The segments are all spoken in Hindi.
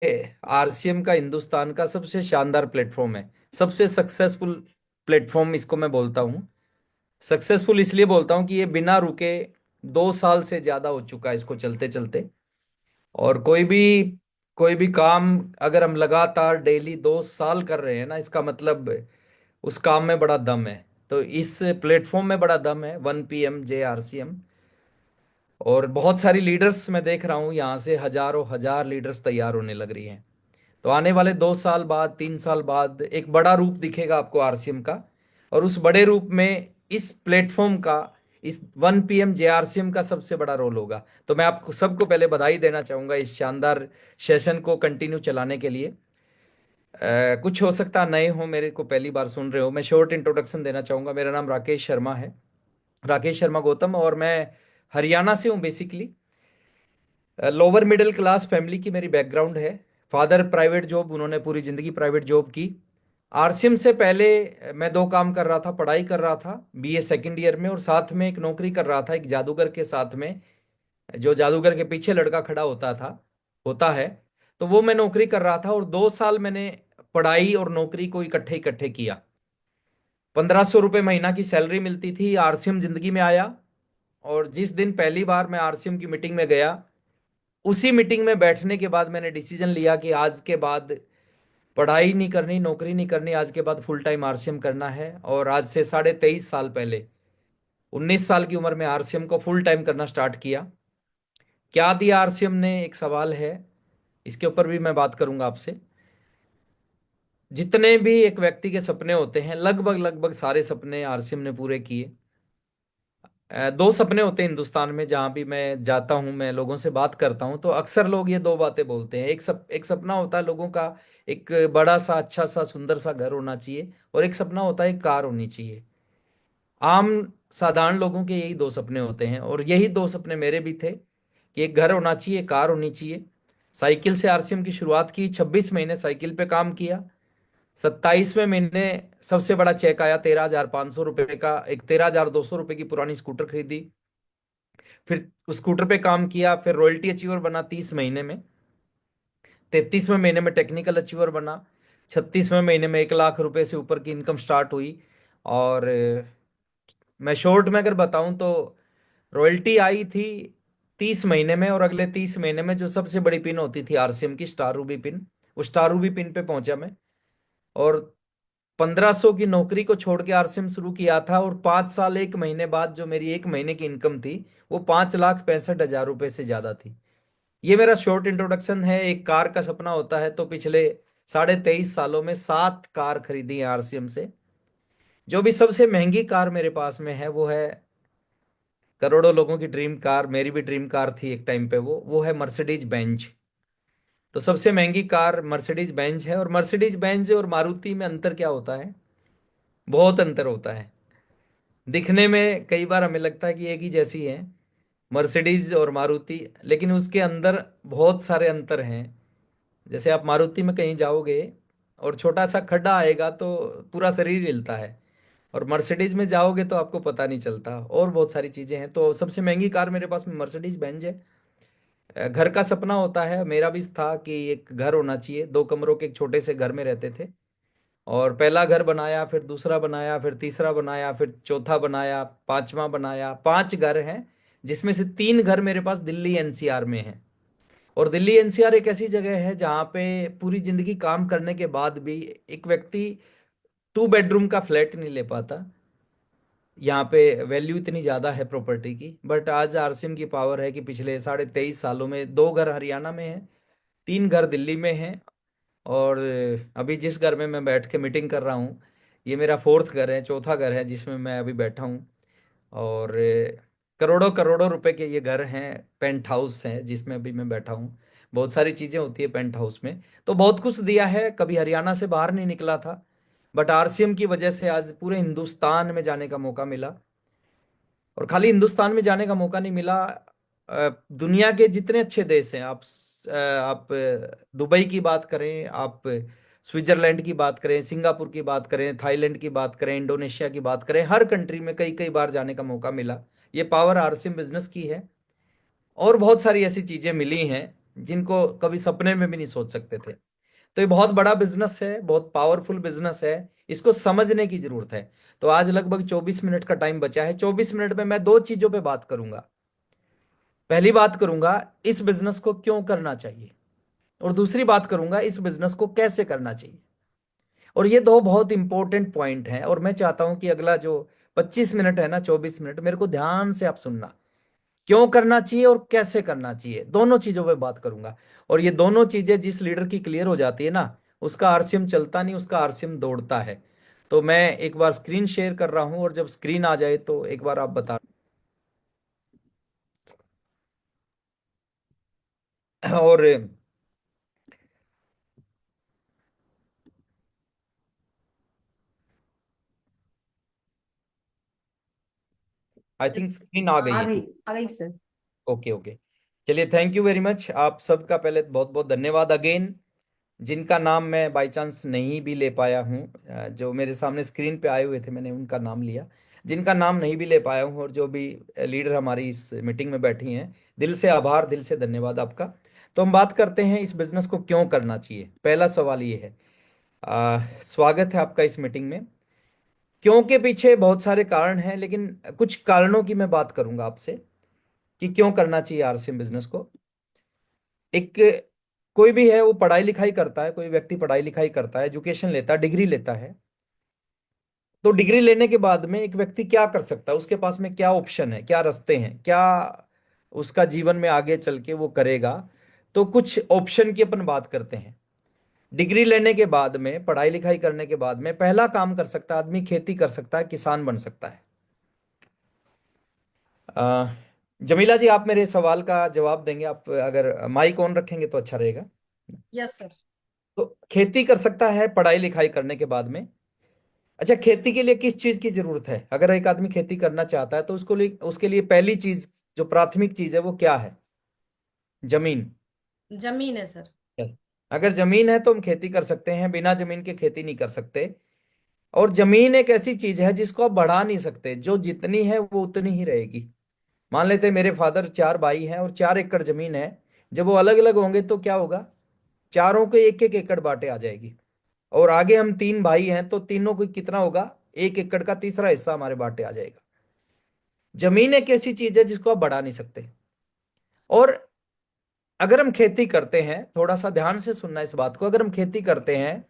आरसीएम का हिंदुस्तान का सबसे शानदार प्लेटफॉर्म है, सबसे सक्सेसफुल प्लेटफॉर्म इसको मैं बोलता हूँ। सक्सेसफुल इसलिए बोलता हूँ कि ये बिना रुके 2 साल से ज्यादा हो चुका है इसको चलते चलते। और कोई भी काम अगर हम लगातार डेली 2 साल कर रहे हैं ना, इसका मतलब उस काम में बड़ा दम है। तो इस प्लेटफॉर्म में बड़ा दम है, 1 PM JRCM। और बहुत सारी लीडर्स मैं देख रहा हूँ, यहाँ से हजारों हजार लीडर्स तैयार होने लग रही हैं। तो आने वाले 2 साल बाद, 3 साल बाद एक बड़ा रूप दिखेगा आपको आरसीएम का। और उस बड़े रूप में इस प्लेटफॉर्म का, इस 1 PM जेआरसीएम का सबसे बड़ा रोल होगा। तो मैं आपको सबको पहले बधाई देना चाहूंगा इस शानदार सेशन को कंटिन्यू चलाने के लिए। कुछ हो सकता नए हो, मेरे को पहली बार सुन रहे हो, मैं शॉर्ट इंट्रोडक्शन देना चाहूंगा। मेरा नाम राकेश शर्मा है, राकेश शर्मा गौतम, और मैं हरियाणा से हूँ basically. Lower middle class family की मेरी बैकग्राउंड है। फादर प्राइवेट जॉब, उन्होंने पूरी जिंदगी प्राइवेट जॉब की। आरसीएम से पहले मैं दो काम कर रहा था, पढ़ाई कर रहा था बीए सेकंड ईयर में, और साथ में एक नौकरी कर रहा था एक जादूगर के साथ में। जो जादूगर के पीछे लड़का खड़ा होता है, तो वो मैं नौकरी कर रहा था। और 2 साल मैंने पढ़ाई और नौकरी को इकट्ठे इकट्ठे किया। 1500 रुपये महीना की सैलरी मिलती थी। आरसीएम जिंदगी में आया, और जिस दिन पहली बार मैं आरसीएम की मीटिंग में गया, उसी मीटिंग में बैठने के बाद मैंने डिसीजन लिया कि आज के बाद पढ़ाई नहीं करनी, नौकरी नहीं करनी, आज के बाद फुल टाइम आरसीएम करना है। और आज से 23.5 साल पहले, 19 साल की उम्र में आरसीएम को फुल टाइम करना स्टार्ट किया। क्या दिया आरसीएम ने, एक सवाल है, इसके ऊपर भी मैं बात करूंगा आपसे। जितने भी एक व्यक्ति के सपने होते हैं, लगभग लगभग सारे सपने आरसीएम ने पूरे किए। दो सपने होते हैं हिंदुस्तान में, जहां भी मैं जाता हूं, मैं लोगों से बात करता हूं, तो अक्सर लोग ये दो बातें बोलते हैं। एक सपना होता है लोगों का, एक बड़ा सा अच्छा सा सुंदर सा घर होना चाहिए, और एक सपना होता है एक कार होनी चाहिए। आम साधारण लोगों के यही दो सपने होते हैं, और यही दो सपने मेरे भी थे कि एक घर होना चाहिए, कार होनी चाहिए। साइकिल से आरसीएम की शुरुआत की, 26 महीने साइकिल पे काम किया। 27वें महीने सबसे बड़ा चेक आया, 13,500 रुपये का। एक 13,200 रुपये की पुरानी स्कूटर खरीदी। फिर उस स्कूटर पे काम किया, फिर रॉयल्टी अचीवर बना 30 महीने में। 33वें महीने में टेक्निकल अचीवर बना। 36वें महीने में 1 लाख रुपए से ऊपर की इनकम स्टार्ट हुई। और मैं शॉर्ट में अगर बताऊं तो रॉयल्टी आई थी 30 महीने में, और अगले 30 महीने में जो सबसे बड़ी पिन होती थी आरसीएम की, स्टार रूबी पिन, उस स्टार रूबी पिन पे पहुंचा मैं। और 1500 की नौकरी को छोड़ के आरसीएम शुरू किया था, और 5 साल 1 महीने बाद जो मेरी 1 महीने की इनकम थी, वो 5,65,000 रुपए से ज्यादा थी। ये मेरा शॉर्ट इंट्रोडक्शन है। एक कार का सपना होता है, तो पिछले 23.5 सालों में 7 कार खरीदी है आरसीएम से। जो भी सबसे महंगी कार मेरे पास में है, वो है करोड़ों लोगों की ड्रीम कार, मेरी भी ड्रीम कार थी एक टाइम पे, वो है मर्सिडीज बेंज। तो सबसे महंगी कार मर्सिडीज बेंज है। और मर्सिडीज बेंज और मारुति में अंतर क्या होता है? बहुत अंतर होता है। दिखने में कई बार हमें लगता है कि एक ही जैसी है, मर्सिडीज और मारुति, लेकिन उसके अंदर बहुत सारे अंतर हैं। जैसे आप मारुति में कहीं जाओगे और छोटा सा खड्डा आएगा तो पूरा शरीर हिलता है, और मर्सिडीज में जाओगे तो आपको पता नहीं चलता। और बहुत सारी चीजें हैं। तो सबसे महंगी कार मेरे पास में मर्सिडीज बेंज है। घर का सपना होता है, मेरा भी था कि एक घर होना चाहिए। 2 कमरों के एक छोटे से घर में रहते थे, और पहला घर बनाया, फिर दूसरा बनाया, फिर तीसरा बनाया, फिर चौथा बनाया, पांचवा बनाया। 5 घर हैं, जिसमें से 3 घर मेरे पास दिल्ली एनसीआर में है। और दिल्ली एनसीआर एक ऐसी जगह है जहाँ पे पूरी जिंदगी काम करने के बाद भी एक व्यक्ति 2 बेडरूम का फ्लैट नहीं ले पाता। यहाँ पे वैल्यू इतनी ज्यादा है प्रॉपर्टी की। बट आज आरसीएम की पावर है कि पिछले 23.5 सालों में 2 घर हरियाणा में है, 3 घर दिल्ली में है। और अभी जिस घर में मैं बैठ के मीटिंग कर रहा हूँ, ये मेरा फोर्थ घर है, चौथा घर है जिसमें मैं अभी बैठा हूँ। और करोड़ों करोड़ों रुपए के ये घर हैं, पेंट हाउस हैं जिसमें अभी मैं बैठा हूँ। बहुत सारी चीजें होती है पेंट हाउस में। तो बहुत कुछ दिया है, कभी हरियाणा से बाहर नहीं निकला था, बट आरसीएम की वजह से आज पूरे हिंदुस्तान में जाने का मौका मिला। और खाली हिंदुस्तान में जाने का मौका नहीं मिला, दुनिया के जितने अच्छे देश हैं, आप दुबई की बात करें, आप स्विट्जरलैंड की बात करें, सिंगापुर की बात करें, थाईलैंड की बात करें, इंडोनेशिया की बात करें, हर कंट्री में कई कई बार जाने का मौका मिला। ये पावर आरसीएम बिजनेस की है। और बहुत सारी ऐसी चीजें मिली हैं जिनको कभी सपने में भी नहीं सोच सकते थे। तो ये बहुत बड़ा बिजनेस है, बहुत पावरफुल बिजनेस है, इसको समझने की जरूरत है। तो आज लगभग 24 मिनट का टाइम बचा है। 24 मिनट में मैं दो चीजों पे बात करूंगा। पहली बात करूंगा इस बिजनेस को क्यों करना चाहिए, और दूसरी बात करूंगा इस बिजनेस को कैसे करना चाहिए। और ये दो बहुत इंपॉर्टेंट पॉइंट हैं, और मैं चाहता हूं कि अगला जो 25 मिनट है ना, 24 मिनट मेरे को ध्यान से आप सुनना। क्यों करना चाहिए और कैसे करना चाहिए, दोनों चीजों पे बात करूंगा। और ये दोनों चीजें जिस लीडर की क्लियर हो जाती है ना, उसका आरसीएम चलता नहीं, उसका आरसीएम दौड़ता है। तो मैं एक बार स्क्रीन शेयर कर रहा हूं, और जब स्क्रीन आ जाए तो एक बार आप बता। और आई थिंक यस। स्क्रीन आ गई आ है। गई, आ गई सर। Okay okay. चलिए, थैंक यू वेरी मच, आप सबका पहले बहुत बहुत धन्यवाद अगेन। जिनका नाम मैं बाय चांस नहीं भी ले पाया हूँ, जो मेरे सामने स्क्रीन पे आए हुए थे मैंने उनका नाम लिया। जिनका नाम नहीं भी ले पाया हूँ, और जो भी लीडर हमारी इस मीटिंग में बैठी हैं, दिल से आभार, दिल से धन्यवाद आपका। तो हम बात करते हैं इस बिजनेस को क्यों करना चाहिए। पहला सवाल ये है, स्वागत है आपका इस मीटिंग में। क्यों के पीछे बहुत सारे कारण हैं, लेकिन कुछ कारणों की मैं बात करूंगा आपसे कि क्यों करना चाहिए आरसीएम बिजनेस को। एक, कोई भी है वो पढ़ाई लिखाई करता है, कोई व्यक्ति पढ़ाई लिखाई करता है, एजुकेशन लेता है, डिग्री लेता है। तो डिग्री लेने के बाद में एक व्यक्ति क्या कर सकता है, उसके पास में क्या ऑप्शन है, क्या रास्ते हैं, क्या उसका जीवन में आगे चल के वो करेगा। तो कुछ ऑप्शन की अपन बात करते हैं। डिग्री लेने के बाद में, पढ़ाई लिखाई करने के बाद में, पहला काम कर सकता है आदमी, खेती कर सकता है, किसान बन सकता है। अ, जमीला जी, आप मेरे सवाल का जवाब देंगे, आप अगर माइक ऑन रखेंगे तो अच्छा रहेगा। Yes sir. तो खेती कर सकता है पढ़ाई लिखाई करने के बाद में। अच्छा, खेती के लिए किस चीज की जरूरत है, अगर एक आदमी खेती करना चाहता है तो उसके लिए पहली चीज, जो प्राथमिक चीज है वो क्या है? जमीन। जमीन है सर। यस। अगर जमीन है तो हम खेती कर सकते हैं, बिना जमीन के खेती नहीं कर सकते। और जमीन एक ऐसी चीज है जिसको आप बढ़ा नहीं सकते, जो जितनी है वो उतनी ही रहेगी। मान लेते हैं मेरे फादर, 4 भाई हैं और 4 एकड़ जमीन है। जब वो अलग अलग होंगे तो क्या होगा? चारों को एक एक एकड़ बांटे आ जाएगी। और आगे हम 3 भाई हैं तो तीनों को कितना होगा? 1 एकड़ का तीसरा हिस्सा हमारे बांटे आ जाएगा। जमीन एक ऐसी चीज है जिसको आप बढ़ा नहीं सकते। और अगर हम खेती करते हैं, थोड़ा सा ध्यान से सुनना इस बात को, अगर हम खेती करते हैं,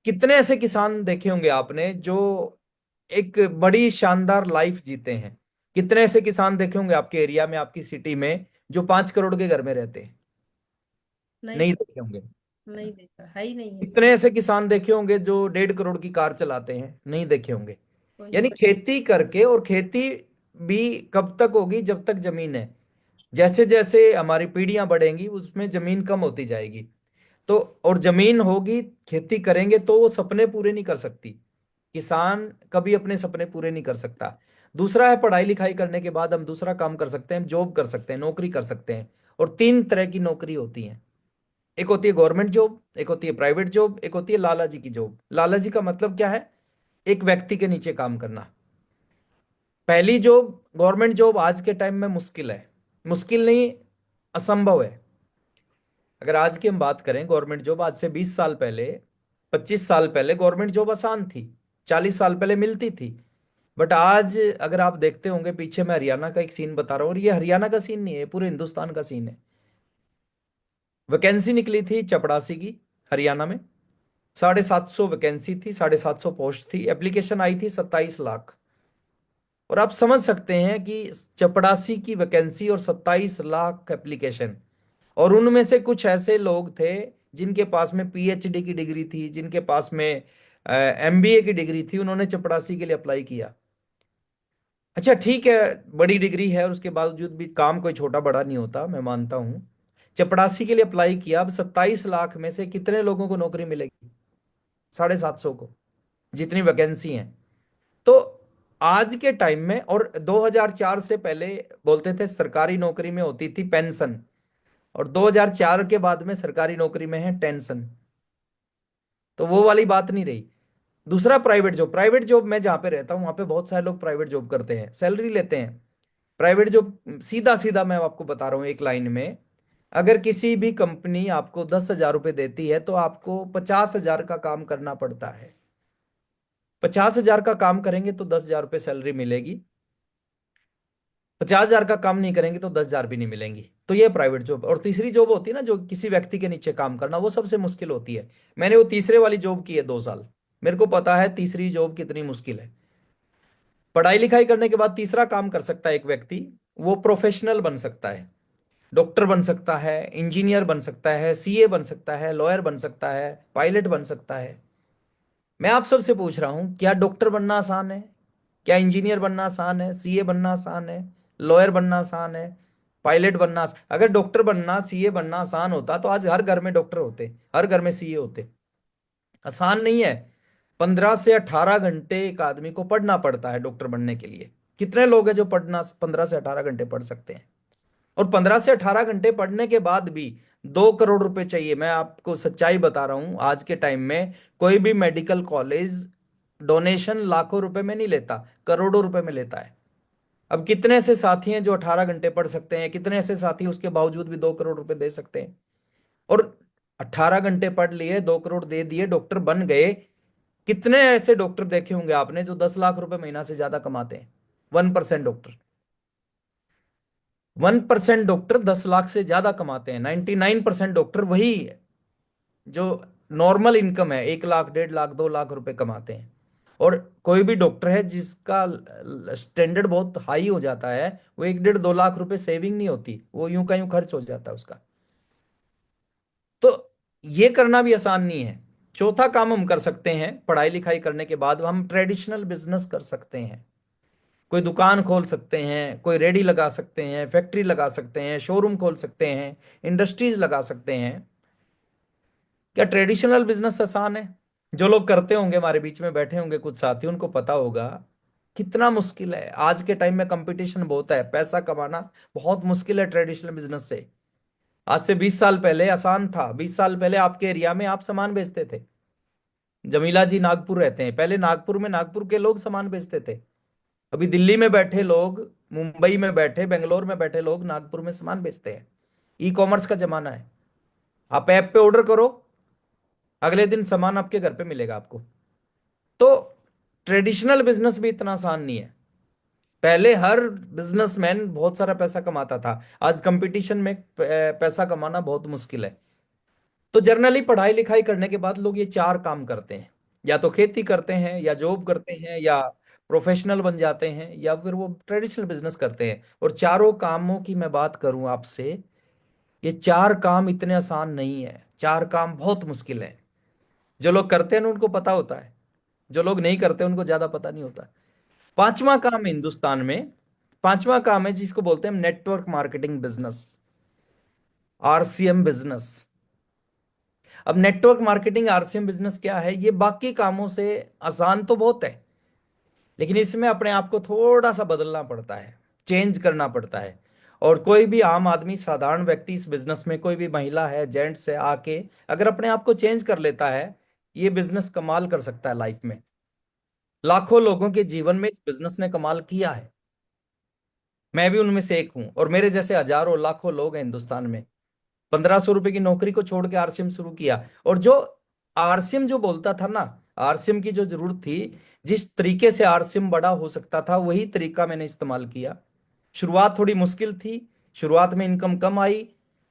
कितने ऐसे किसान देखे होंगे आपने जो एक बड़ी शानदार लाइफ जीते हैं? कितने ऐसे किसान देखे होंगे आपके एरिया में, आपकी सिटी में, जो 5 करोड़ के घर में रहते हैं? नहीं नहीं सर। देखे होंगे। नहीं देखा है, ही नहीं है सर। कितने ऐसे किसान देखे होंगे जो 1.5 करोड़ की कार चलाते हैं? नहीं देखे होंगे। कोई यानी नहीं। खेती करके, और खेती भी कब तक होगी? जब तक जमीन है। जैसे जैसे हमारी पीढ़ियां बढ़ेंगी उसमें जमीन कम होती जाएगी। तो, और जमीन होगी, खेती करेंगे तो वो सपने पूरे नहीं कर सकती। किसान कभी अपने सपने पूरे नहीं कर सकता। दूसरा है, पढ़ाई लिखाई करने के बाद हम दूसरा काम कर सकते हैं, जॉब कर सकते हैं, नौकरी कर सकते हैं। और 3 तरह की नौकरी होती हैं। एक होती है गवर्नमेंट जॉब, एक होती है प्राइवेट जॉब, एक होती है लाला जी की जॉब। लाला जी का मतलब क्या है? एक व्यक्ति के नीचे काम करना। पहली जॉब, गवर्नमेंट जॉब, आज के टाइम में मुश्किल है। मुश्किल नहीं, असंभव है। अगर आज की हम बात करें, गवर्नमेंट जॉब आज से 20 साल पहले, 25 साल पहले गवर्नमेंट जॉब आसान थी। 40 साल पहले मिलती थी। बट आज अगर आप देखते होंगे पीछे, मैं हरियाणा का एक सीन बता रहा हूँ, और ये हरियाणा का सीन नहीं है, पूरे हिंदुस्तान का सीन है। वैकेंसी निकली थी चपड़ासी की, हरियाणा में। 750 वैकेंसी थी, 750 पोस्ट थी, एप्लीकेशन आई थी 27 लाख। और आप समझ सकते हैं कि चपड़ासी की वैकेंसी और 27 लाख एप्लीकेशन। और उनमें से कुछ ऐसे लोग थे जिनके पास में पीएचडी की डिग्री थी, जिनके पास में एमबीए की डिग्री थी, उन्होंने चपड़ासी के लिए अप्लाई किया। अच्छा ठीक है, बड़ी डिग्री है और उसके बावजूद भी काम कोई छोटा बड़ा नहीं होता, मैं मानता हूं। चपड़ासी के लिए अप्लाई किया, अब 27 लाख में से कितने लोगों को नौकरी मिलेगी? 750 को, जितनी वैकेंसी है। तो आज के टाइम में, और 2004 से पहले बोलते थे सरकारी नौकरी में होती थी पेंशन, और 2004 के बाद में सरकारी नौकरी में है टेंशन। तो वो वाली बात नहीं रही। दूसरा, प्राइवेट जॉब। प्राइवेट जॉब, मैं जहाँ पे रहता हूँ वहाँ पे बहुत सारे लोग प्राइवेट जॉब करते हैं, सैलरी लेते हैं। प्राइवेट जॉब सीधा सीधा मैं आपको बता रहा हूँ एक लाइन में, अगर किसी भी कंपनी आपको 10,000 रुपये देती है तो आपको 50,000 का काम करना पड़ता है। 50,000 का काम करेंगे तो 10,000 रुपये सैलरी मिलेगी। 50,000 का काम नहीं करेंगे तो 10,000 भी नहीं मिलेंगी। तो ये प्राइवेट जॉब। और तीसरी जॉब होती है ना, जो किसी व्यक्ति के नीचे काम करना, वो सबसे मुश्किल होती है। मैंने वो तीसरे वाली जॉब की है 2 साल। मेरे को पता है तीसरी जॉब कितनी मुश्किल है। पढ़ाई लिखाई करने के बाद तीसरा काम कर सकता है एक व्यक्ति। वो प्रोफेशनल बन सकता है। डॉक्टर बन सकता है, इंजीनियर बन सकता है, सीए बन सकता है, लॉयर बन सकता है, पायलट बन सकता है। मैं आप सबसे पूछ रहा हूं, क्या डॉक्टर बनना आसान है? क्या इंजीनियर बनना आसान है? सीए बनना आसान है? लॉयर बनना आसान है? पायलट बनना अगर डॉक्टर बनना, सीए बनना आसान होता तो आज हर घर में डॉक्टर होते, हर घर में सीए होते। आसान नहीं है। 15 से 18 घंटे एक आदमी को पढ़ना पड़ता है डॉक्टर बनने के लिए। कितने लोग हैं जो पढ़ना 15 से 18 घंटे पढ़ सकते हैं? और 15 से 18 घंटे पढ़ने के बाद भी 2 करोड़ रुपए चाहिए। मैं आपको सच्चाई बता रहा हूं, आज के टाइम में कोई भी मेडिकल कॉलेज डोनेशन लाखों रुपए में नहीं लेता, करोड़ों रुपए में लेता है। अब कितने ऐसे साथी हैं जो 18 घंटे पढ़ सकते हैं? कितने ऐसे साथी उसके बावजूद भी 2 करोड़ रुपए दे सकते हैं? और 18 घंटे पढ़ लिए, 2 करोड़ दे दिए, डॉक्टर बन गए। कितने ऐसे डॉक्टर देखे होंगे आपने जो 10 लाख रुपए महीना से ज्यादा कमाते हैं? 1% डॉक्टर। 1% डॉक्टर 10 लाख से ज्यादा कमाते हैं। 99% डॉक्टर वही है जो नॉर्मल इनकम है, 1 लाख, 1.5 लाख, 2 लाख रुपए कमाते हैं। और कोई भी डॉक्टर है जिसका स्टैंडर्ड बहुत हाई हो जाता है, वो 1, 1.5, 2 लाख रुपए सेविंग नहीं होती, वो यूं का यूं खर्च हो जाता है उसका। तो ये करना भी आसान नहीं है। चौथा काम हम कर सकते हैं पढ़ाई लिखाई करने के बाद, हम ट्रेडिशनल बिजनेस कर सकते हैं। कोई दुकान खोल सकते हैं, कोई रेडी लगा सकते हैं, फैक्ट्री लगा सकते हैं, शोरूम खोल सकते हैं, इंडस्ट्रीज लगा सकते हैं। क्या ट्रेडिशनल बिजनेस आसान है? जो लोग करते होंगे, हमारे बीच में बैठे होंगे कुछ साथी, उनको पता होगा कितना मुश्किल है। आज के टाइम में कंपटीशन बहुत है, पैसा कमाना बहुत मुश्किल है ट्रेडिशनल बिजनेस से। आज से 20 साल पहले आसान था। 20 साल पहले आपके एरिया में आप सामान बेचते थे। जमीला जी नागपुर रहते हैं, पहले नागपुर में नागपुर के लोग सामान बेचते थे। अभी दिल्ली में बैठे लोग, मुंबई में बैठे, बेंगलोर में बैठे लोग नागपुर में सामान बेचते हैं। ई कॉमर्स का जमाना है। आप ऐप पे ऑर्डर करो, अगले दिन सामान आपके घर पे मिलेगा आपको। तो ट्रेडिशनल बिजनेस भी इतना आसान नहीं है। पहले हर बिजनेसमैन बहुत सारा पैसा कमाता था, आज कंपटीशन में पैसा कमाना बहुत मुश्किल है। तो जर्नली पढ़ाई लिखाई करने के बाद लोग ये 4 काम करते हैं। या तो खेती करते हैं, या जॉब करते हैं, या प्रोफेशनल बन जाते हैं, या फिर वो ट्रेडिशनल बिजनेस करते हैं। और चारों कामों की मैं बात करूं आपसे, ये 4 काम इतने आसान नहीं है। 4 काम बहुत मुश्किल है। जो लोग करते हैं ना उनको पता होता है, जो लोग नहीं करते उनको ज्यादा पता नहीं होता। पांचवा काम है हिंदुस्तान में, पांचवा काम है जिसको बोलते हैं network marketing business, RCM business. अब नेटवर्क मार्केटिंग आरसीएम बिजनेस क्या है? ये बाकी कामों से आसान तो बहुत है, लेकिन इसमें अपने आप को थोड़ा सा बदलना पड़ता है, चेंज करना पड़ता है। और कोई भी आम आदमी, साधारण व्यक्ति इस बिजनेस में, कोई भी महिला है, जेंट्स है, आके अगर अपने आप को चेंज कर लेता है, ये बिजनेस कमाल कर सकता है लाइफ में। लाखों लोगों के जीवन में इस बिजनेस ने कमाल किया है। मैं भी उनमें से एक हूं, और मेरे जैसे हजारों लाखों लोग हैं हिंदुस्तान में। 1,500 रुपए की नौकरी को छोड़ के आरसीएम शुरू किया। और जो आरसीएम जो बोलता था ना, आरसीएम की जो जरूरत थी, जिस तरीके से आरसीएम बड़ा हो सकता था, वही तरीका मैंने इस्तेमाल किया। शुरुआत थोड़ी मुश्किल थी, शुरुआत में इनकम कम आई,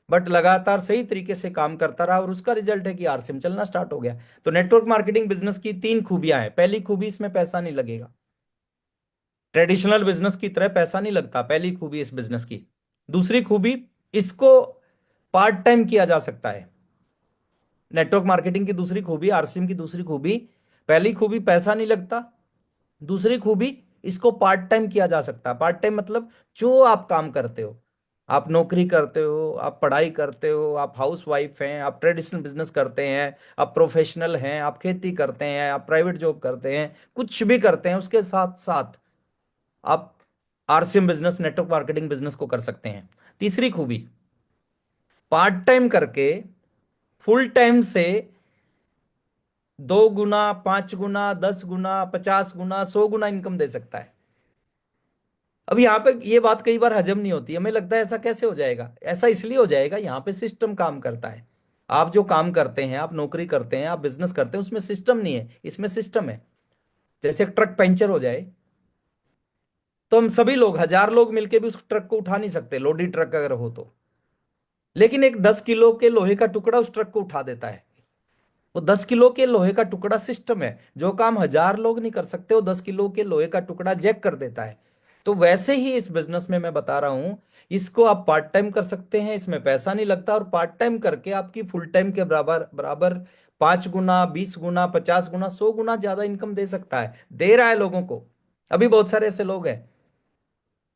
बट लगातार सही तरीके से काम करता रहा, और उसका रिजल्ट है कि आरसीएम चलना स्टार्ट हो गया। तो नेटवर्क मार्केटिंग बिजनेस की 3 खूबियां हैं। पहली खूबी, इसमें पैसा नहीं लगेगा। ट्रेडिशनल बिजनेस की तरह पैसा नहीं लगता, पहली खूबी इस बिजनेस की। दूसरी खूबी, इसको पार्ट टाइम किया जा सकता है। नेटवर्क मार्केटिंग की दूसरी खूबी, आरसीएम की दूसरी खूबी, पहली खूबी पैसा नहीं लगता, दूसरी खूबी इसको पार्ट टाइम किया जा सकता है। पार्ट टाइम मतलब जो आप काम करते हो, आप नौकरी करते हो, आप पढ़ाई करते हो, आप हाउस वाइफ हैं, आप ट्रेडिशनल बिजनेस करते हैं, आप प्रोफेशनल हैं, आप खेती करते हैं, आप प्राइवेट जॉब करते हैं, कुछ भी करते हैं, उसके साथ साथ आप RCM business, network marketing business को कर सकते हैं। तीसरी खूबी, पार्ट टाइम करके फुल टाइम से 2 गुना, 5 गुना, 10 गुना, 50 गुना, 100 गुना इनकम दे सकता है। अब यहाँ पे ये बात कई बार हजम नहीं होती, हमें लगता है ऐसा कैसे हो जाएगा। ऐसा इसलिए हो जाएगा, यहाँ पे सिस्टम काम करता है। आप जो काम करते हैं, आप नौकरी करते हैं, आप बिजनेस करते हैं, उसमें सिस्टम नहीं है, इसमें सिस्टम है। जैसे एक ट्रक पंचर हो जाए तो हम सभी लोग, 1,000 लोग मिलके भी उस ट्रक को उठा नहीं सकते, लोडी ट्रक अगर हो तो। लेकिन एक 10 किलो के लोहे का टुकड़ा उस ट्रक को उठा देता है। वो 10 किलो के लोहे का टुकड़ा सिस्टम है, जो काम 1,000 लोग नहीं कर सकते वो 10 किलो के लोहे का टुकड़ा जैक कर देता है। तो वैसे ही इस बिजनेस में मैं बता रहा हूं, इसको आप पार्ट टाइम कर सकते हैं, इसमें पैसा नहीं लगता, और पार्ट टाइम करके आपकी फुल टाइम के बराबर बराबर 5 गुना, 20 गुना, 50 गुना, 100 गुना ज्यादा इनकम दे सकता है, दे रहा है लोगों को। अभी बहुत सारे ऐसे लोग हैं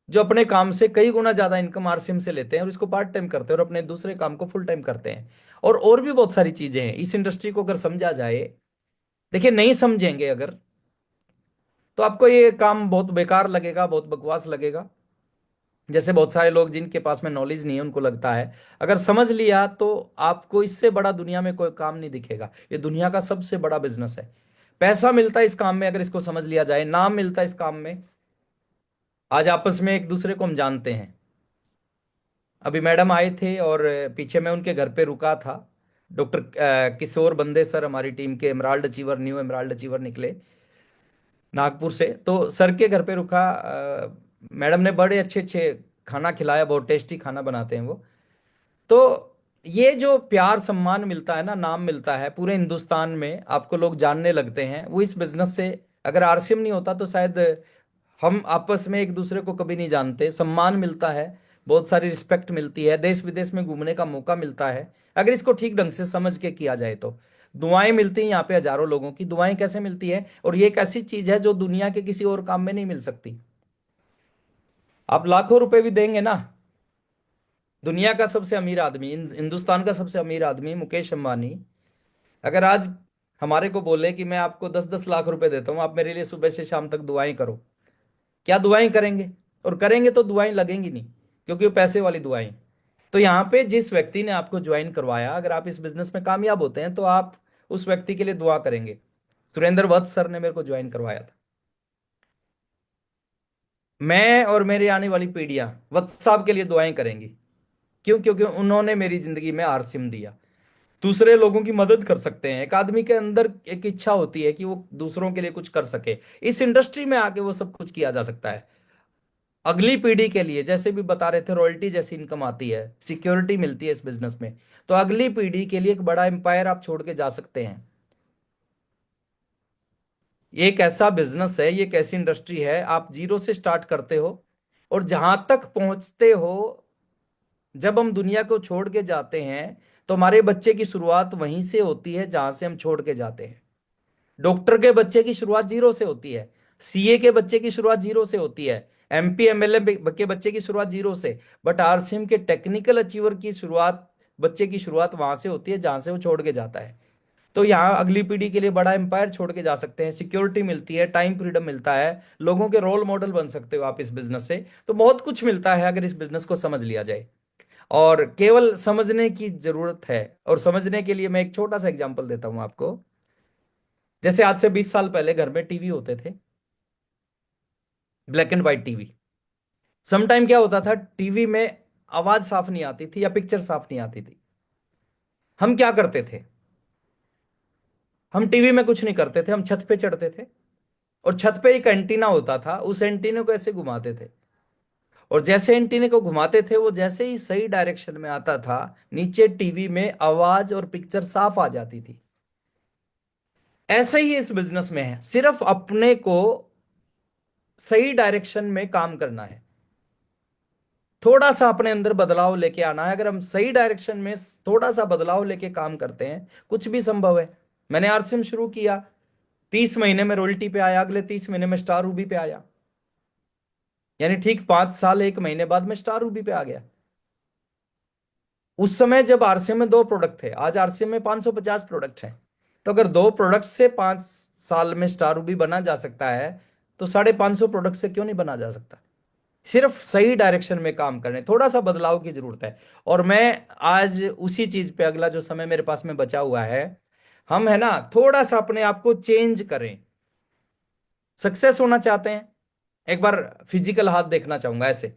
जो अपने काम से कई गुना ज्यादा इनकम आरसीएम से लेते हैं और इसको पार्ट टाइम करते हैं और अपने दूसरे काम को फुल टाइम करते हैं। और भी बहुत सारी चीजें हैं इस इंडस्ट्री को अगर समझा जाए। देखिए, नहीं समझेंगे अगर तो आपको ये काम बहुत बेकार लगेगा, बहुत बकवास लगेगा। जैसे बहुत सारे लोग जिनके पास में नॉलेज नहीं है उनको लगता है, अगर समझ लिया तो आपको इससे बड़ा दुनिया में कोई काम नहीं दिखेगा। ये दुनिया का सबसे बड़ा बिजनेस है। पैसा मिलता है इस काम में अगर इसको समझ लिया जाए, नाम मिलता है इस काम में। आज आपस में एक दूसरे को हम जानते हैं। अभी मैडम आए थे और पीछे मैं उनके घर पे रुका था। डॉक्टर किशोर बंदे सर, हमारी टीम के emerald achiever, new emerald achiever निकले नागपुर से, तो सर के घर पे रुका। मैडम ने बड़े अच्छे अच्छे खाना खिलाया, बहुत टेस्टी खाना बनाते हैं वो। तो ये जो प्यार सम्मान मिलता है ना, नाम मिलता है पूरे हिंदुस्तान में, आपको लोग जानने लगते हैं, वो इस बिजनेस से। अगर आरसीएम नहीं होता तो शायद हम आपस में एक दूसरे को कभी नहीं जानते। सम्मान मिलता है, बहुत सारी रिस्पेक्ट मिलती है, देश विदेश में घूमने का मौका मिलता है अगर इसको ठीक ढंग से समझ के किया जाए तो। दुआएं मिलती हैं यहाँ पे, 1,000 लोगों की दुआएं कैसे मिलती है, और ये एक ऐसी चीज है जो दुनिया के किसी और काम में नहीं मिल सकती। आप लाखों रुपए भी देंगे ना, दुनिया का सबसे अमीर आदमी, हिंदुस्तान का सबसे अमीर आदमी मुकेश अंबानी, अगर आज हमारे को बोले कि मैं आपको 10-10 लाख रुपए देता हूं, आप मेरे लिए सुबह से शाम तक दुआएं करो, क्या दुआएं करेंगे? और करेंगे तो दुआएं लगेंगी नहीं, क्योंकि वो पैसे वाली दुआएं। तो यहाँ पे जिस व्यक्ति ने आपको ज्वाइन करवाया, अगर आप इस बिजनेस में कामयाब होते हैं तो आप उस व्यक्ति के लिए दुआ करेंगे। सुरेंद्र वत्स सर ने मेरे को ज्वाइन करवाया था। मैं और मेरी आने वाली पीढ़ियां वत्स साहब के लिए दुआएं करेंगी। क्यों? क्योंकि उन्होंने मेरी जिंदगी में आरसीएम दिया। दूसरे लोगों की मदद कर सकते हैं, एक आदमी के अंदर एक इच्छा होती है कि वो दूसरों के लिए कुछ कर सके, इस इंडस्ट्री में आके वो सब कुछ किया जा सकता है। अगली पीढ़ी के लिए, जैसे भी बता रहे थे, रॉयल्टी जैसी इनकम आती है, सिक्योरिटी मिलती है इस बिजनेस में, तो अगली पीढ़ी के लिए एक बड़ा एम्पायर आप छोड़ के जा सकते हैं। ये एक ऐसा बिजनेस है, ये एक ऐसी इंडस्ट्री है, आप जीरो से स्टार्ट करते हो और जहां तक पहुंचते हो, जब हम दुनिया को छोड़ के जाते हैं तो हमारे बच्चे की शुरुआत वहीं से होती है जहां से हम छोड़ के जाते हैं। डॉक्टर के बच्चे की शुरुआत जीरो से होती है, सीए के बच्चे की शुरुआत जीरो से होती है, एमपी एमएलए के बच्चे की शुरुआत जीरो से। बट आरसीएम के टेक्निकल अचीवर की शुरुआत, बच्चे की शुरुआत वहां से होती है जहां से वो छोड़ के जाता है। तो यहाँ अगली पीढ़ी के लिए बड़ा एम्पायर छोड़ के जा सकते हैं, सिक्योरिटी मिलती है, टाइम फ्रीडम मिलता है, लोगों के रोल मॉडल बन सकते हो आप इस बिजनेस से। तो बहुत कुछ मिलता है अगर इस बिजनेस को समझ लिया जाए, और केवल समझने की जरूरत है। और समझने के लिए मैं एक छोटा सा एग्जांपल देता हूं आपको। जैसे आज से 20 साल पहले घर में टीवी होते थे, black and white TV. Sometime क्या होता था, टीवी में आवाज साफ नहीं आती थी या पिक्चर साफ नहीं आती थी। हम क्या करते थे, हम टीवी में कुछ नहीं करते थे, हम छत पे चढ़ते थे और छत पे एक एंटीना होता था, उस एंटीने को ऐसे घुमाते थे, और जैसे एंटीने को घुमाते थे वो जैसे ही सही डायरेक्शन में आता था, नीचे टीवी में आवाज और पिक्चर साफ आ जाती थी। ऐसे ही इस बिजनेस में है, सिर्फ अपने को सही डायरेक्शन में काम करना है, थोड़ा सा अपने अंदर बदलाव लेके आना है। अगर हम सही डायरेक्शन में थोड़ा सा बदलाव लेके काम करते हैं, कुछ भी संभव है। मैंने आरसीएम शुरू किया, 30 महीने में रॉयल्टी पे आया, अगले 30 महीने में स्टार रूबी पे आया, यानी ठीक 5 साल 1 महीने बाद में स्टार रूबी पे आ गया। उस समय जब आरसीएम में 2 प्रोडक्ट थे, आज आरसीएम में 550 प्रोडक्ट हैं। तो अगर 2 प्रोडक्ट से 5 साल में स्टार रूबी बना जा सकता है, तो 550 प्रोडक्ट से क्यों नहीं बना जा सकता? सिर्फ सही डायरेक्शन में काम करने, थोड़ा सा बदलाव की जरूरत है। और मैं आज उसी चीज पे, अगला जो समय मेरे पास में बचा हुआ है, हम है ना, थोड़ा सा अपने आप को चेंज करें। सक्सेस होना चाहते हैं, एक बार फिजिकल हाथ देखना चाहूंगा ऐसे।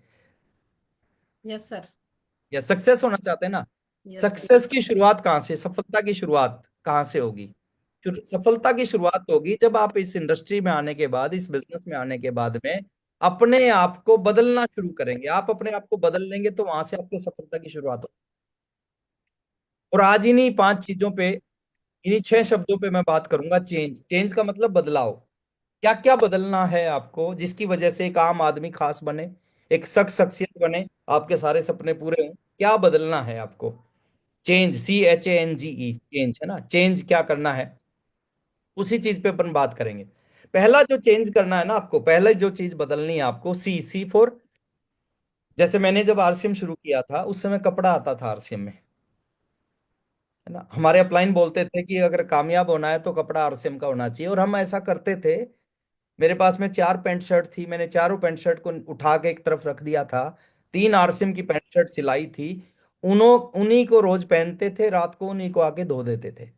Yes sir. या सक्सेस होना चाहते हैं ना? Yes sir. सक्सेस की शुरुआत कहाँ से, सफलता की शुरुआत कहाँ से होगी? सफलता की शुरुआत होगी जब आप इस इंडस्ट्री में आने के बाद, इस बिजनेस में आने के बाद में अपने आप को बदलना शुरू करेंगे। आप अपने आप को बदल लेंगे तो वहां से आपकी सफलता की शुरुआत हो। और आज इन्हीं 5 चीजों पे, इन्हीं 6 शब्दों पे मैं बात करूंगा। चेंज, चेंज का मतलब बदलाव। क्या क्या बदलना है आपको जिसकी वजह से एक आम आदमी खास बने, एक शख्सियत बने, आपके सारे सपने पूरे हों? क्या बदलना है आपको? चेंज, CHANGE, चेंज है ना। चेंज क्या करना है, उसी चीज पे अपन बात करेंगे। पहला जो चेंज करना है ना आपको, पहले जो चीज बदलनी है आपको, सी फॉर, जैसे मैंने जब आरसीएम शुरू किया था उस समय कपड़ा आता था आरसीएम में, है ना। हमारे अपलाइन बोलते थे कि अगर कामयाब होना है तो कपड़ा आरसीएम का होना चाहिए, और हम ऐसा करते थे। मेरे पास में 4 पैंट शर्ट थी, मैंने चारों पैंट शर्ट को उठा के एक तरफ रख दिया था। 3 आरसीएम की पैंट शर्ट सिलाई थी। उन्हीं को रोज पहनते थे, रात को उन्हीं को आके धो देते थे।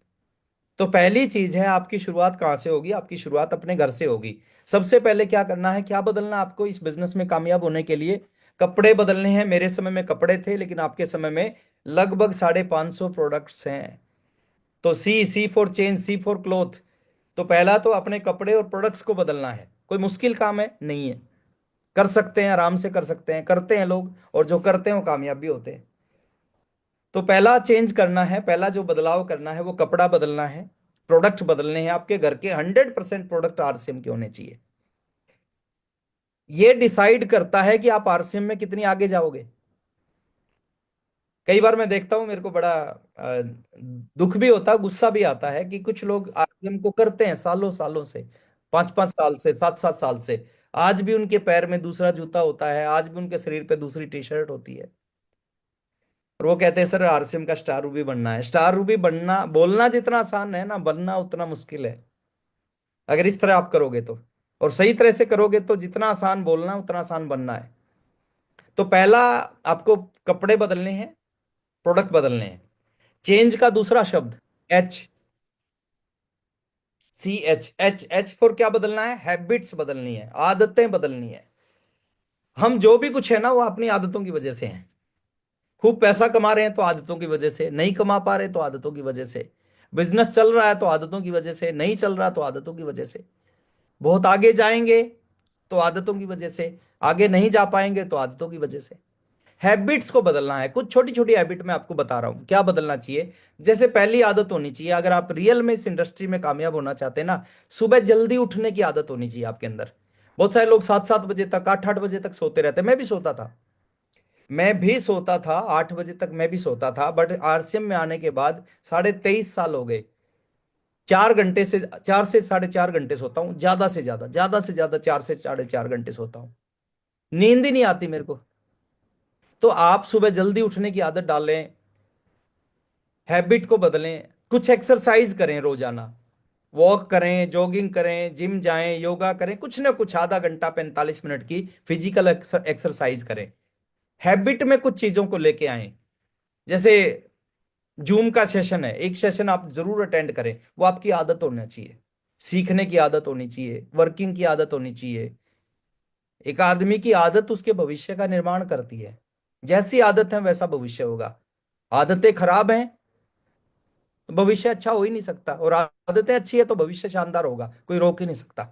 तो पहली चीज है, आपकी शुरुआत कहाँ से होगी? आपकी शुरुआत अपने घर से होगी। सबसे पहले क्या करना है, क्या बदलना है आपको इस बिजनेस में कामयाब होने के लिए? कपड़े बदलने हैं। मेरे समय में कपड़े थे, लेकिन आपके समय में लगभग 550 प्रोडक्ट्स हैं। तो C for change, C for cloth. तो पहला तो अपने कपड़े और प्रोडक्ट्स को बदलना है। कोई मुश्किल काम है? नहीं है। कर सकते हैं, आराम से कर सकते हैं, करते हैं लोग, और जो करते हैं वो कामयाब भी होते हैं। तो पहला चेंज करना है, पहला जो बदलाव करना है वो कपड़ा बदलना है। प्रोडक्ट बदलने हैं आपके घर के। 100% प्रोडक्ट आरसीएम के होने चाहिए। ये डिसाइड करता है कि आप आरसीएम में कितनी आगे जाओगे। कई बार मैं देखता हूं, मेरे को बड़ा दुख भी होता है, गुस्सा भी आता है कि कुछ लोग आरसीएम को करते हैं सालों सालों से, 5-5 साल से, 7-7 साल से। आज भी उनके पैर में दूसरा जूता होता है, आज भी उनके शरीर पे दूसरी टी शर्ट होती है। और वो कहते हैं सर आरसीएम का स्टार रूबी बनना है। स्टार रूबी बनना, बोलना जितना आसान है ना, बनना उतना मुश्किल है। अगर इस तरह आप करोगे तो, और सही तरह से करोगे तो, जितना आसान बोलना उतना आसान बनना है। तो पहला, आपको कपड़े बदलने हैं, प्रोडक्ट बदलने हैं। चेंज का दूसरा शब्द, एच, एच फॉर क्या बदलना है? हैबिट्स बदलनी है, आदतें बदलनी है। हम जो भी कुछ है ना, वो अपनी आदतों की वजह से है। खूब पैसा कमा रहे हैं तो आदतों की वजह से, नहीं कमा पा रहे तो आदतों की वजह से। बिजनेस चल रहा है तो आदतों की वजह से, नहीं चल रहा तो आदतों की वजह से। बहुत आगे जाएंगे तो आदतों की वजह से, आगे नहीं जा पाएंगे तो आदतों की वजह से। हैबिट्स को बदलना है। कुछ छोटी छोटी हैबिट मैं आपको बता रहा हूं क्या बदलना चाहिए। जैसे पहली आदत होनी चाहिए, अगर आप रियल में इस इंडस्ट्री में कामयाब होना चाहते हैं ना, सुबह जल्दी उठने की आदत होनी चाहिए आपके अंदर। बहुत सारे लोग 7-7 बजे तक, 8-8 बजे तक सोते रहते हैं। मैं भी सोता था, मैं भी सोता था, 8 बजे तक मैं भी सोता था। बट आरसीएम में आने के बाद 23.5 साल हो गए, 4 घंटे से, 4 से 4.5 घंटे सोता हूँ, ज्यादा से ज्यादा, ज्यादा से ज्यादा 4 से 4.5 घंटे सोता हूँ। नींद ही नहीं आती मेरे को। तो आप सुबह जल्दी उठने की आदत डालें, हैबिट को बदलें। कुछ एक्सरसाइज करें रोजाना, वॉक करें, जॉगिंग करें, जिम जाएं, योगा करें, कुछ ना कुछ आधा घंटा 45 मिनट की फिजिकल एक्सरसाइज करें। हैबिट में कुछ चीजों को लेके आए। जैसे जूम का सेशन है, एक सेशन आप जरूर अटेंड करें, वो आपकी आदत होना चाहिए। सीखने की आदत होनी चाहिए, वर्किंग की आदत होनी चाहिए। एक आदमी की आदत उसके भविष्य का निर्माण करती है। जैसी आदत है वैसा भविष्य होगा। आदतें खराब हैं तो भविष्य अच्छा हो ही नहीं सकता, और आदतें अच्छी है तो भविष्य शानदार होगा, कोई रोक ही नहीं सकता।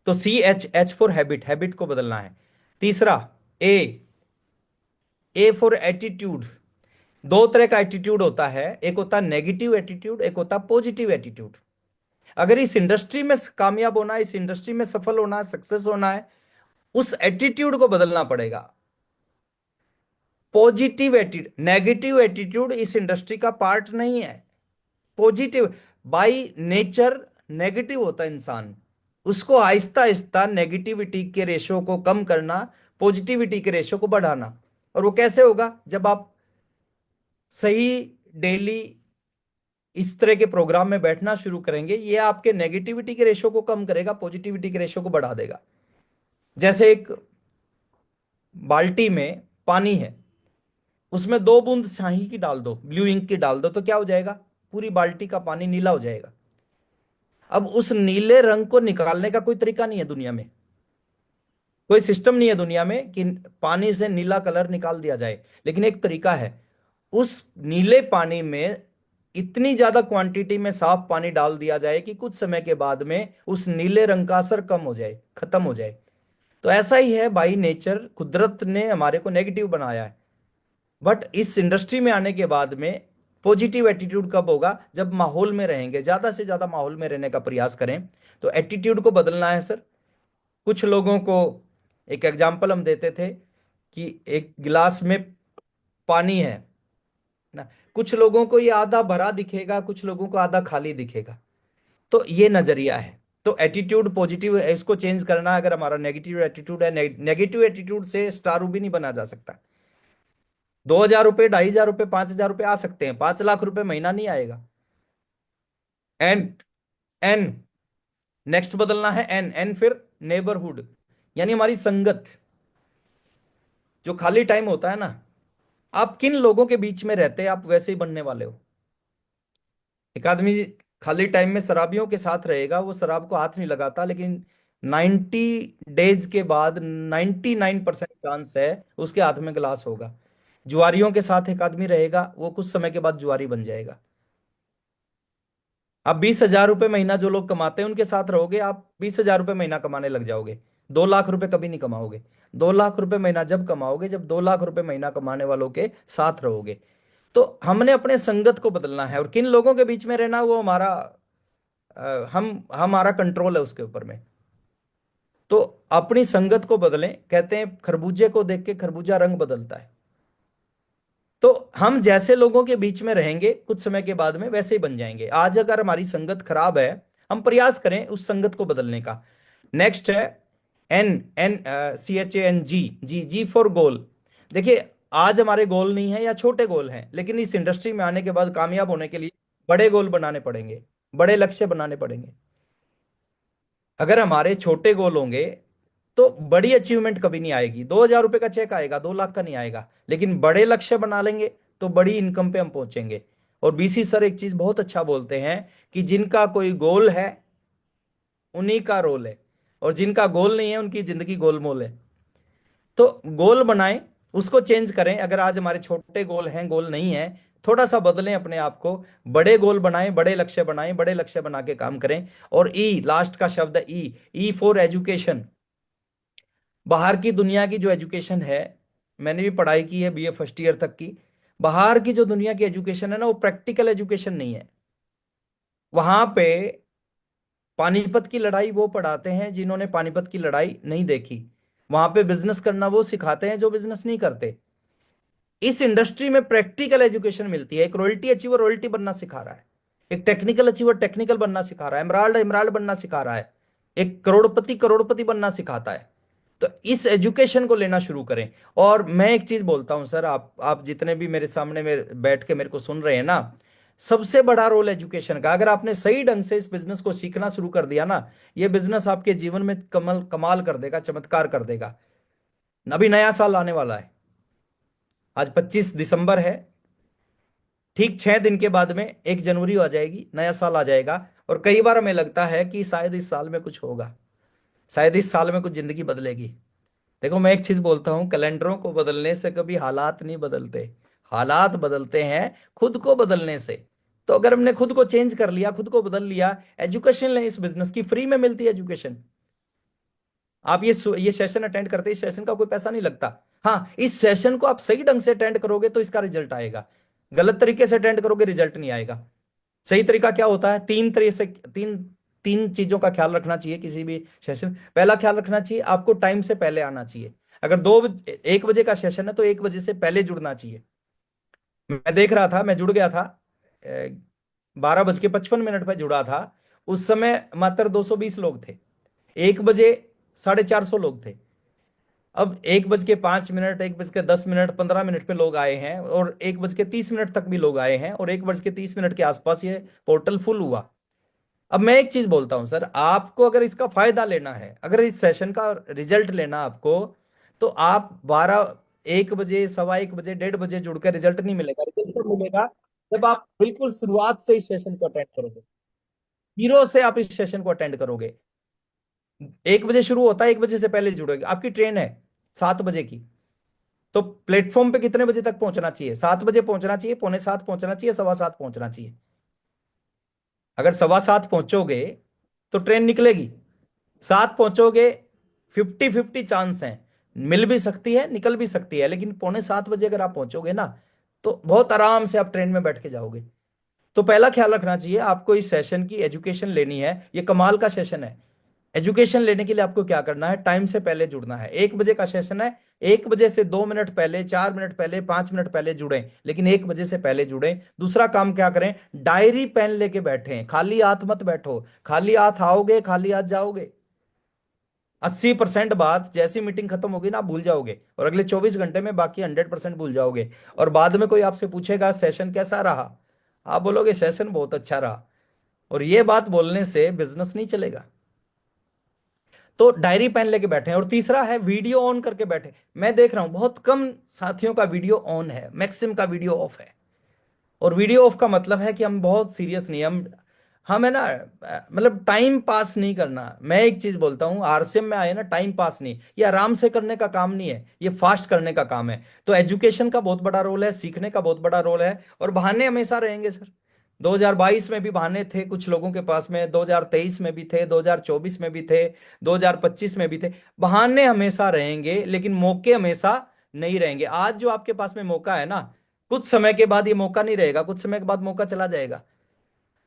तो एच फॉर हैबिट, हैबिट को बदलना है। तीसरा, ए, ए फॉर एटीट्यूड। दो तरह का एटीट्यूड होता है, एक होता है नेगेटिव एटीट्यूड, एक होता है पॉजिटिव एटीट्यूड। अगर इस इंडस्ट्री में कामयाब होना है, इस इंडस्ट्री में सफल होना है, सक्सेस होना है, उस एटीट्यूड को बदलना पड़ेगा। पॉजिटिव एटीट्यूड, नेगेटिव एटीट्यूड इस इंडस्ट्री का पार्ट नहीं है। पॉजिटिव, बाय नेचर नेगेटिव होता है इंसान, उसको आहिस्ता आहिस्ता नेगेटिविटी के रेशो को कम करना, पॉजिटिविटी के रेशो को बढ़ाना। और वो कैसे होगा? जब आप सही डेली इस तरह के प्रोग्राम में बैठना शुरू करेंगे, ये आपके नेगेटिविटी के रेशो को कम करेगा, पॉजिटिविटी के रेशो को बढ़ा देगा। जैसे एक बाल्टी में पानी है, उसमें 2 बूंद स्याही की डाल दो, ब्लू इंक की डाल दो, तो क्या हो जाएगा? पूरी बाल्टी का पानी नीला हो जाएगा। अब उस नीले रंग को निकालने का कोई तरीका नहीं है दुनिया में। कोई सिस्टम नहीं है दुनिया में कि पानी से नीला कलर निकाल दिया जाए, लेकिन एक तरीका है। उस नीले पानी में इतनी ज्यादा क्वांटिटी में साफ पानी डाल दिया जाए कि कुछ समय के बाद में उस नीले रंग का असर कम हो जाए, खत्म हो जाए। तो ऐसा ही है बाई नेचर, कुदरत ने हमारे को नेगेटिव बनाया है। बट इस इंडस्ट्री में आने के बाद में पॉजिटिव एटीट्यूड कब होगा? जब माहौल में रहेंगे, ज्यादा से ज्यादा माहौल में रहने का प्रयास करें। तो एटीट्यूड को बदलना है सर। कुछ लोगों को, एक एग्जाम्पल हम देते थे कि एक गिलास में पानी है ना, कुछ लोगों को ये आधा भरा दिखेगा, कुछ लोगों को आधा खाली दिखेगा। तो ये नजरिया है। तो एटीट्यूड पॉजिटिव है, इसको चेंज करना है। अगर हमारा नेगेटिव एटीट्यूड है, नेगेटिव एटीट्यूड से स्टार भी नहीं बना जा सकता। 2,000 रुपये, 2,500 रुपये, 5,000 रुपये आ सकते हैं, 5 लाख रुपए महीना नहीं आएगा। एन एन नेक्स्ट बदलना है, एन एन फिर नेबरहुड, यानी हमारी संगत। जो खाली टाइम होता है ना, आप किन लोगों के बीच में रहते हैं, आप वैसे ही बनने वाले हो। एक आदमी खाली टाइम में शराबियों के साथ रहेगा, वो शराब को हाथ नहीं लगाता, लेकिन 90 डेज के बाद 99% चांस है उसके हाथ में गिलास होगा। जुआरियों के साथ एक आदमी रहेगा, वो कुछ समय के बाद जुआरी बन जाएगा। आप 20,000 रुपये महीना जो लोग कमाते हैं उनके साथ रहोगे, आप 20,000 रुपये महीना कमाने लग जाओगे। 2 लाख रुपए कभी नहीं कमाओगे। 2 लाख रुपए महीना जब कमाओगे, जब 2 लाख रुपए महीना कमाने वालों के साथ रहोगे। तो हमने अपने संगत को बदलना है, और किन लोगों के बीच में रहना वो हमारा, हम हमारा कंट्रोल है उसके ऊपर में। तो अपनी संगत को बदलें। कहते हैं खरबूजे को देख के खरबूजा रंग बदलता है। तो हम जैसे लोगों के बीच में रहेंगे, कुछ समय के बाद में वैसे ही बन जाएंगे। आज अगर हमारी संगत खराब है, हम प्रयास करें उस संगत को बदलने का। नेक्स्ट है N N CHANG, G G for goal. देखिए, आज हमारे गोल नहीं है या छोटे गोल हैं, लेकिन इस इंडस्ट्री में आने के बाद कामयाब होने के लिए बड़े गोल बनाने पड़ेंगे, बड़े लक्ष्य बनाने पड़ेंगे। अगर हमारे छोटे गोल होंगे तो बड़ी अचीवमेंट कभी नहीं आएगी। 2,000 रुपये का चेक आएगा, 2 लाख का नहीं आएगा। लेकिन बड़े लक्ष्य बना लेंगे तो बड़ी इनकम पे हम पहुंचेंगे। और BC सर एक चीज बहुत अच्छा बोलते हैं कि जिनका कोई गोल है उन्हीं का रोल है, और जिनका गोल नहीं है उनकी जिंदगी गोलमोल है। तो गोल बनाएं, उसको चेंज करें। अगर आज हमारे छोटे गोल हैं, गोल नहीं है, थोड़ा सा बदलें अपने आप को। बड़े गोल बनाएं, बड़े लक्ष्य बनाएं, बड़े लक्ष्य बना के काम करें। और ई, लास्ट का शब्द है ई, ई फॉर एजुकेशन। बाहर की दुनिया की जो एजुकेशन है, मैंने भी पढ़ाई की है BA फर्स्ट ईयर तक की। बाहर की जो दुनिया की एजुकेशन है ना, वो प्रैक्टिकल एजुकेशन नहीं है। वहां पे पानीपत की लड़ाई वो पढ़ाते हैं जिन्होंने पानीपत की लड़ाई नहीं देखी। वहां पे बिजनेस करना वो सिखाते हैं जो बिजनेस नहीं करते। इस इंडस्ट्री में प्रैक्टिकल एजुकेशन मिलती है। एक रॉयल्टी अचीवर रॉयल्टी बनना सिखा रहा है, एक टेक्निकल अचीवर टेक्निकल बनना सिखा रहा है, एमराल्ड एमराल्ड बनना सिखा रहा है, एक करोड़पति करोड़पति बनना सिखाता है। तो इस एजुकेशन को लेना शुरू करें। और मैं एक चीज बोलता हूं सर, आप जितने भी मेरे सामने में बैठ के मेरे को सुन रहे हैं ना, सबसे बड़ा रोल एजुकेशन का। अगर आपने सही ढंग से इस बिजनेस को सीखना शुरू कर दिया ना, ये बिजनेस आपके जीवन में कमल कमाल कर देगा, चमत्कार कर देगा। अभी नया साल आने वाला है, आज 25 दिसंबर है। ठीक 6 दिन के बाद में 1 जनवरी आ जाएगी, नया साल आ जाएगा। और कई बार हमें लगता है कि शायद इस साल में कुछ होगा, शायद इस साल में कुछ जिंदगी बदलेगी। देखो, मैं एक चीज बोलता हूं, कैलेंडरों को बदलने से कभी हालात नहीं बदलते। हालात बदलते हैं खुद को बदलने से। तो अगर हमने खुद को चेंज कर लिया, खुद को बदल लिया, एजुकेशन लें, इस बिजनेस की फ्री में मिलती है एजुकेशन। आप ये सेशन अटेंड करते हैं, इस सेशन का कोई पैसा नहीं लगता। हाँ, इस सेशन को आप सही ढंग से अटेंड करोगे तो इसका रिजल्ट आएगा। गलत तरीके से अटेंड करोगे, रिजल्ट नहीं आएगा। सही तरीका क्या होता है? तीन तरह से, तीन तीन चीजों का ख्याल रखना चाहिए किसी भी सेशन। पहला ख्याल रखना चाहिए, आपको टाइम से पहले आना चाहिए। अगर 1 बजे का सेशन है तो 1 बजे से पहले जुड़ना चाहिए। मैं देख रहा था, मैं जुड़ गया था 12:55 पे जुड़ा था। उस समय मात्र 220 लोग थे। 1 बजे 450 लोग थे। अब 1 बज के 5 मिनट, 1 बज के 10 मिनट, 15 मिनट पे लोग आए हैं, और 1 बज के 30 मिनट तक भी लोग आए हैं, और 1 बज के 30 मिनट के आसपास ये पोर्टल फुल हुआ। अब मैं एक चीज बोलता हूं सर, आपको अगर इसका फायदा लेना है, अगर इस सेशन का रिजल्ट लेना आपको, तो आप 1 बजे, 1:15, 1:30 बजे जुड़कर रिजल्ट नहीं मिलेगा। रिजल्ट कब मिलेगा? जब आप बिल्कुल शुरुआत से इस सेशन को अटेंड करोगे, जीरो से आप इस सेशन को अटेंड करोगे। 1 बजे शुरू होता है, 1 बजे से पहले जुड़ोगे, आपकी ट्रेन है 7 बजे की, तो प्लेटफॉर्म पे कितने बजे तक पहुंचना चाहिए? 7 बजे पहुंचना चाहिए, पौने 7 पहुंचना चाहिए, 7:15 पहुंचना चाहिए। अगर 7:15 पहुंचोगे तो ट्रेन निकलेगी, 7 पहुंचोगे, 50-50 चांस है, मिल भी सकती है निकल भी सकती है, लेकिन पौने 7 बजे अगर आप पहुंचोगे ना, तो बहुत आराम से आप ट्रेन में बैठ के जाओगे। तो पहला ख्याल रखना चाहिए आपको, इस सेशन की एजुकेशन लेनी है, ये कमाल का सेशन है। एजुकेशन लेने के लिए आपको क्या करना है, टाइम से पहले जुड़ना है। 1 बजे का सेशन है, 1 बजे से 2 मिनट पहले, 4 मिनट पहले, 5 मिनट पहले जुड़े, लेकिन 1 बजे से पहले जुड़े। दूसरा काम क्या करें, डायरी पेन लेके बैठे, खाली हाथ मत बैठो, खाली हाथ आओगे खाली हाथ जाओगे। 80% बात जैसी मीटिंग खत्म होगी ना, आप भूल जाओगे, और अगले 24 घंटे में बाकी 100% भूल जाओगे। और बाद में कोई आपसे पूछेगा सेशन कैसा रहा, आप बोलोगे सेशन बहुत अच्छा रहा, और ये बात बोलने से बिजनेस नहीं चलेगा। तो डायरी पेन लेके बैठे हैं। और तीसरा है वीडियो ऑन करके बैठे। मैं देख रहा हूं बहुत कम साथियों का वीडियो ऑन है, मैक्सिमम का वीडियो ऑफ है। और वीडियो ऑफ का मतलब है कि हम बहुत सीरियस नहीं, हम है ना, मतलब टाइम पास नहीं करना। मैं एक चीज बोलता हूँ, आरसीएम में आए ना, टाइम पास नहीं, ये आराम से करने का काम नहीं है, ये फास्ट करने का काम है। तो एजुकेशन का बहुत बड़ा रोल है, सीखने का बहुत बड़ा रोल है, और बहाने हमेशा रहेंगे सर। 2022 में भी बहाने थे कुछ लोगों के पास में, 2023 में भी थे, 2024 में भी थे, 2025 में भी थे। बहाने हमेशा रहेंगे, लेकिन मौके हमेशा नहीं रहेंगे। आज जो आपके पास में मौका है ना, कुछ समय के बाद ये मौका नहीं रहेगा, कुछ समय के बाद मौका चला जाएगा।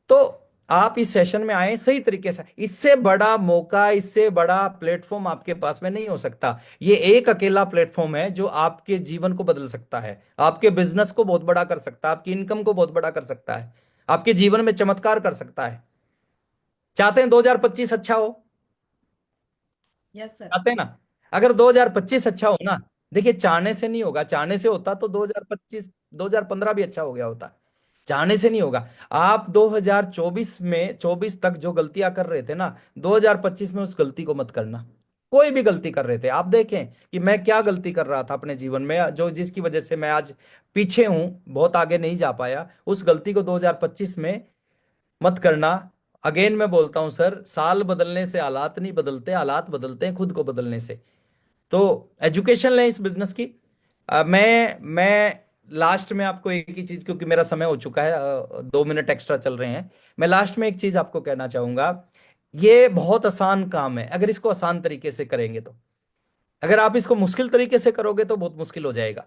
तो आप इस सेशन में आए सही तरीके से, इससे बड़ा मौका, इससे बड़ा प्लेटफॉर्म आपके पास में नहीं हो सकता। ये एक अकेला प्लेटफॉर्म है जो आपके जीवन को बदल सकता है, आपके बिजनेस को बहुत बड़ा कर सकता है, आपकी इनकम को बहुत बड़ा कर सकता है, आपके जीवन में चमत्कार कर सकता है। चाहते हैं 2025 अच्छा हो? Yes sir. चाहते हैं ना? अगर 2025 अच्छा हो ना, देखिए चाहने से नहीं होगा, चाहने से होता तो 2025 2015 भी अच्छा हो गया होता। चाहने से नहीं होगा। आप 2024 में 24 तक जो गलतियां कर रहे थे ना, 2025 में उस गलती को मत करना। कोई भी गलती कर रहे थे, आप देखें कि मैं क्या गलती कर रहा था अपने जीवन में, जो जिसकी वजह से मैं आज पीछे हूं, बहुत आगे नहीं जा पाया, उस गलती को 2025 में मत करना। अगेन मैं बोलता हूं सर, साल बदलने से हालात नहीं बदलते, हालात बदलते हैं खुद को बदलने से। तो एजुकेशन लें इस बिजनेस की। मैं लास्ट में आपको एक ही चीज, क्योंकि मेरा समय हो चुका है, 2 मिनट एक्स्ट्रा चल रहे हैं, मैं लास्ट में एक चीज आपको कहना चाहूंगा। ये बहुत आसान काम है अगर इसको आसान तरीके से करेंगे तो। अगर आप इसको मुश्किल तरीके से करोगे तो बहुत मुश्किल हो जाएगा।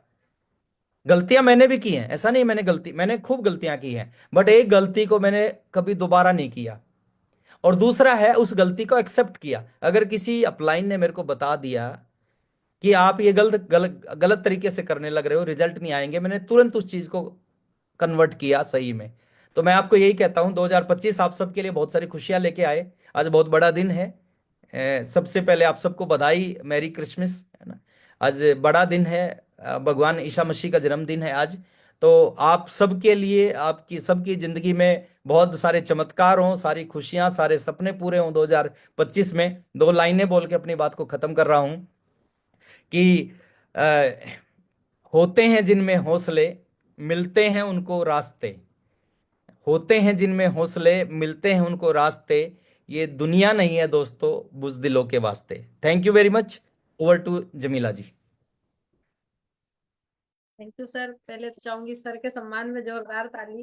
गलतियां मैंने भी की हैं, ऐसा नहीं, मैंने खूब गलतियां की हैं, बट एक गलती को मैंने कभी दोबारा नहीं किया। और दूसरा है उस गलती को एक्सेप्ट किया। अगर किसी अपलाइन ने मेरे को बता दिया कि आप ये गलत गलत गलत तरीके से करने लग रहे हो, रिजल्ट नहीं आएंगे, मैंने तुरंत उस चीज को कन्वर्ट किया सही में। तो मैं आपको यही कहता हूं, 2025 आप सबके लिए बहुत सारी खुशियां लेके आए। आज बहुत बड़ा दिन है। सबसे पहले आप सबको बधाई, मैरी क्रिसमस, है ना। आज बड़ा दिन है, भगवान ईसा मसीह का जन्मदिन है आज। तो आप सबके लिए, आपकी सबकी जिंदगी में बहुत सारे चमत्कार हों, सारी खुशियां, सारे सपने पूरे हों 2025 में। 2 लाइनें बोल के अपनी बात को खत्म कर रहा हूं कि अ, होते हैं जिनमें हौसले, मिलते हैं उनको रास्ते। होते हैं जिनमें हौसले, मिलते हैं उनको रास्ते। ये दुनिया नहीं है दोस्तों, बुज़दिलों के वास्ते। Thank you very much. Over to Jamila ji. Thank you sir. पहले तो चाहूंगी सर के सम्मान में जोरदार ताली।